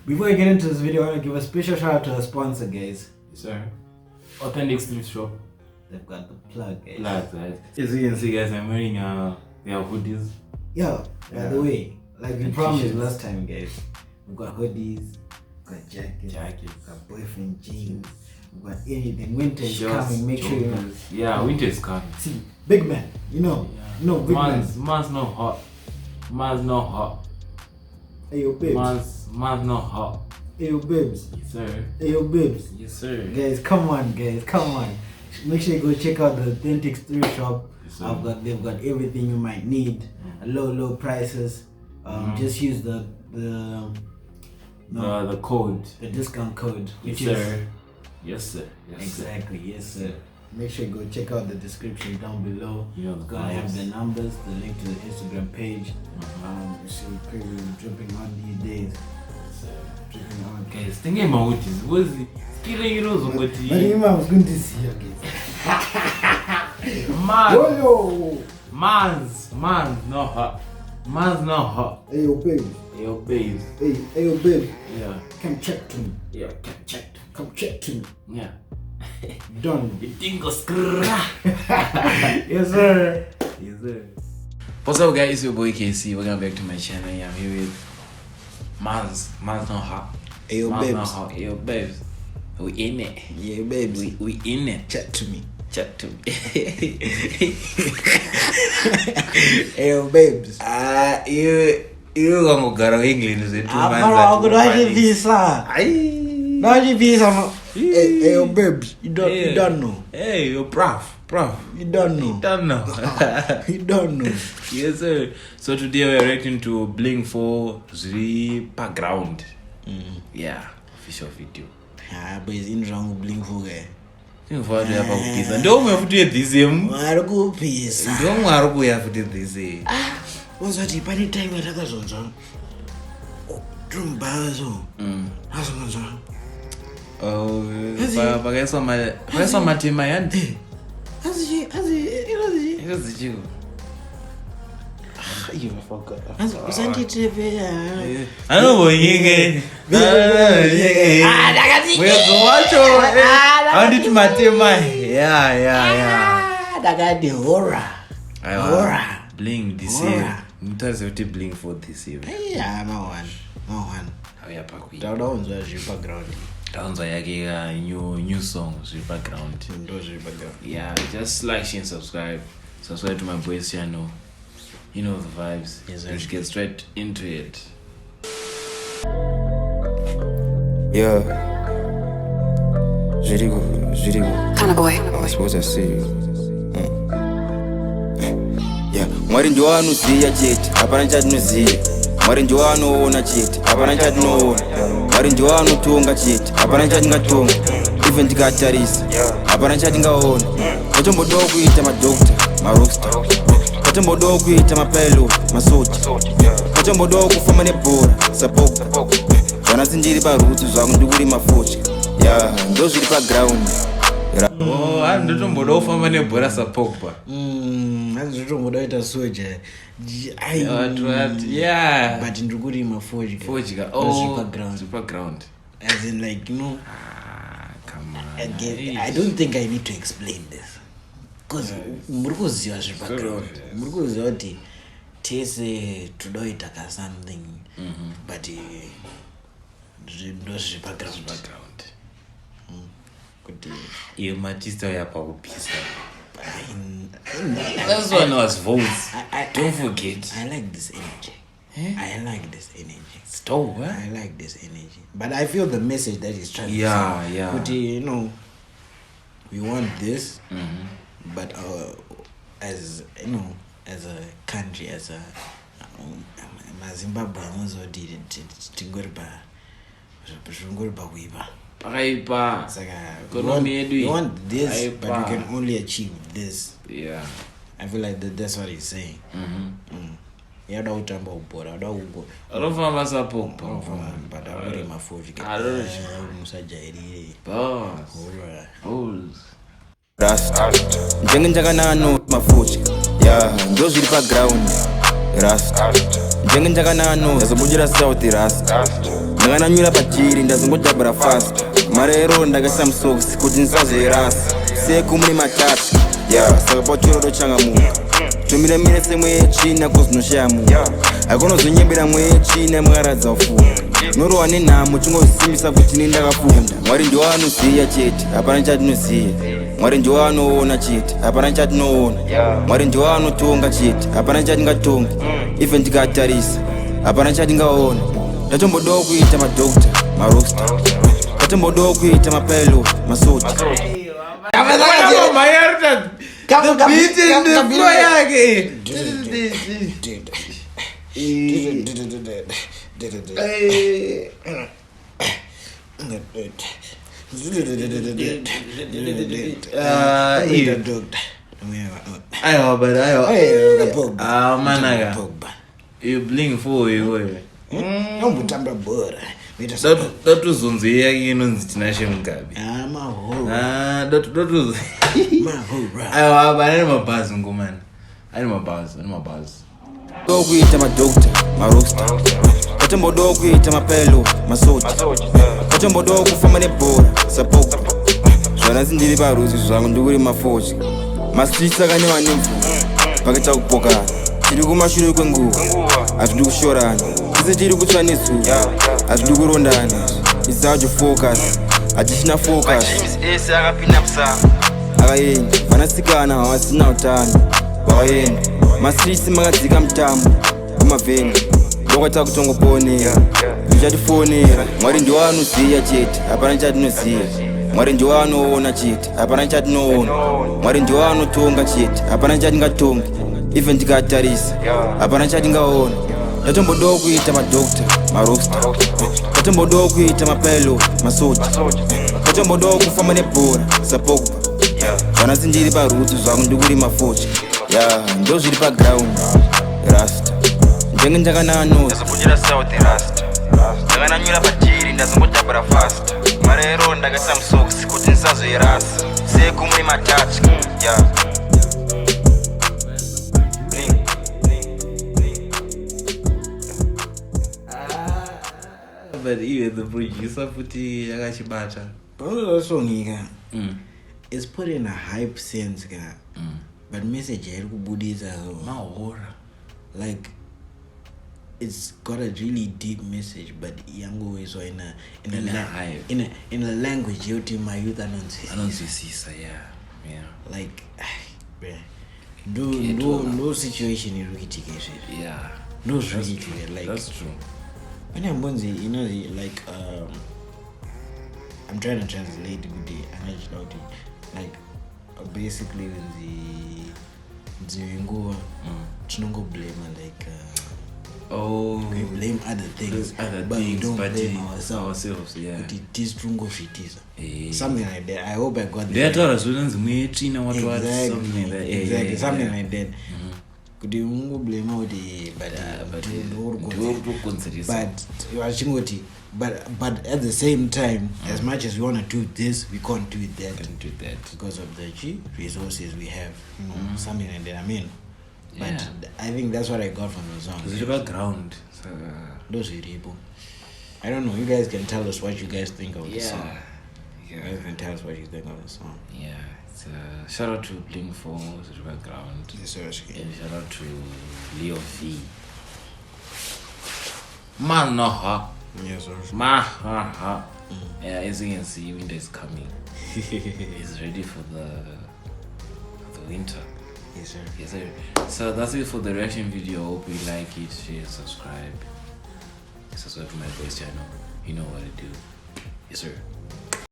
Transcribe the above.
Before we get into this video, I want to give a special shout out to our sponsor, guys. Yes, sir. Authentic Thrift Shop. They've got the plug, guys. Right. As you can see, guys, I'm wearing their hoodies. By the way, like we promised t-shirts. last time, guys, we've got hoodies, we've got jackets, we've got boyfriend jeans, we've got anything. Winter is coming, make sure you know. Yeah, winter is coming. See, big man, big man. Man's not hot. Hey, yo, babes. Man's not hot. Hey, yo, babes. Yes, sir. Hey, yo, babes. Yes, sir. Guys, come on. Make sure you go check out the Authentic Thrift Shop. Yes, they've got everything you might need. Low prices. Just use the code. The discount code. Yes, sir. Exactly. Yes, sir. Make sure you go check out the description down below. It's gonna have the numbers, the link to the Instagram page. So we're dripping on these days. Dripping on. Guys, thinking about what is killing you know what But I was going to see you guys. Man's not hot. Man's not hot. Hey yo, babe. Hey yo, babe. Hey yo, babe. Yeah. Come check to me. Yeah. Come check to me. Yeah. Done. You think of Yes, sir. What's up, guys? It's your boy KC. Welcome back to my channel. I'm here with Man's not hot. Hey yo, Man's babes. not hot. Hey yo, babes. We in it. Yeah, babes. We in it. Chat to me. Hey yo, babes. You gonna go to England? Is it 2 months? I'm gonna visa. Visa. Hey yo, babes. You don't know. Hey, yo, prof. You don't know. You don't know. Yes, sir. So today we're reacting to Bling4 Zviri Paground. Yeah, official video. But it's in wrong with Bling4 guy. Bling4 do have a pizza. Don't we have to do this? Marco pizza. Don't we have to do this? What's that? If any time I take a son, Trumbazo. How's it? Oh, pagaiso matima yandi. Azi. You forgot. Usanti TV. I know what you get. I need to matima. Yeah. Dagadi horror. Bling this year. Mutazi Bling4 this year. Yeah, no one. How ya pakwi? That was Zviri paground. Down's a new song, Zviri paground. Yeah, just like, share, and subscribe. Subscribe to my boy's channel. You know the vibes. Yes, sir. Let's get straight into it. Yeah. Zviri Kinda boy. I suppose I see you. Yeah. Mwari ndio anoziya chete, hapana chatinoziya. Mwari ndio anoona chete, hapana chatinoona. Mwari ndio anotonga chete, hapana chatingatonga. Even ndikatarisa, hapana chatingaona. Watombodawo kuita madokta, marockstar. Watombodawo kuita mapilot, masoja. Watombodawo kufamba nebhora, sapota. Kana sindiri parutsi zvangu ndikuri mafotya. Yeah, ndo zviri paground. Oh, I don't know if I'm going to Pogba. That's the truth. What I soldier. Yeah. But in Ruguri, my Forgiga. Super ground. As in, like, you know. Come on. I don't think I need to explain this. Because Murgo's your background. Murgo's your Tese to do it like something. But those background. You matista ya pizza. That's one was votes. Don't forget. I like this energy. I like this energy. Stop, huh? I like this energy. But I feel the message that he's trying to say. Yeah. But you know, we want this, but as you know, as a country, as a Zimbabwe, also did it. Tingoriba, we want this, but we can only achieve this. Yeah. I feel like that's what he's saying. Yeah, don't tamba ubora. I don't know what's up. But I really my food. I don't know. Boss. Rasta. Njengenjakanano mafutya. Yeah, ndo zviri paground. Rasta. Njengenjakanano yazobudira South Rasta. ndakananyura pachiri ndazongodhabhura fast marero ndakaisa musokisi kuti ndisazoirasa seku mune matatu saka pachororo changamuka tomiremire semwe yechina kozvinoshayamuka akonozonyembera mwe yechina mwakaradza ufunga norowa nenhamo chingozisimbisa kuti ini ndakafunda mwari ndiwo anoziya chete hapana chatinoziya mwari ndiwo anoona chete hapana chatinoona mwari ndiwo anotonga chete hapana chatingatonga even tikatarisa hapana chatingaona ndatombodawo kuita madokta marosta ndatombodawo kuita mapilot masota You Bling4 iwe. Nombutamba bora. Dotuzonzi yake inonzi tinashe Mugabe. Mahora. Dotuzo. Mahora. Ayo banana mabhazi ngomani. Ani mabhazi. Ndatombodawo kuita madokta marosta ndatombodawo kuita mapilot masota ndatombodawo kufamba nebhora sapoka zvanasi ndiri parudzi zvangu ndikuri mafochi masitritsi akanyewa nemvura pakaita kupokana tiri kumashure kwenguva hatidi kushorana tese tiri kutsva nezuva hatidi kurondana isaaujofocus hatichina focus ese akapinda musana akaenda vanasikana havasina utano vakaenda masitritsi makadzika mutambo kumavheni ndokwata kutongoponera ndichatifonera mwari ndiwo anoziya chete hapana chatinoziya mwari ndiwo anoona chete hapana chatinoona mwari ndiwo anotonga chete hapana chatingatonga even tikatarisa hapana chatingaona ndatombodawo kuita madokta marosta ndatombodawo kuita mapilot masota ndatombodawo kufamba nebhora sapogba zvanasi ndiri parudzi zvangu ndikuri mafocha ndo zviri paground rasta ndenge ndakananozakuchira south rasta ndakananyura pachiri ndazongodhabhura fast marero ndakaisa musokisi kuti ndisazoirasa seku mune matatu But even the producer futhi yakachibata. Panosongika. It's put in a hype sense ka. But message iri kubudisa Mahora. like it's got a really deep message, but yangoizwa in a language yoti my youth Anonzwisisa, yeah. like no situation iri kuitika izvi. Yeah. No zviri like that's true. When I'm like I'm trying to translate like basically with the nguva tinongo blame like we blame other things but we don't blame ourselves. Yeah. But it is something like that. I hope I got that. Exactly. Something like that. Could you blame out the but at the same time, as much as we want to do this, we can't do that. Because of the resources we have, something like that. I mean, but I think that's what I got from the song. Zviri paground. Those people. I don't know. You guys can tell us what you guys think of the song. You guys can tell us what you think of the song. Yeah. Shout out to Bling4, Zviri paground. Yes, sir. And shout out to Leo V. Manoha. Yes, sir. Mahaha. Yeah, as you can see, winter is coming. He's ready for the winter. Yes, sir. Yes, sir. So that's it for the reaction video. Hope you like it, share, subscribe. Subscribe to my voice channel. You know what to do. Yes, sir.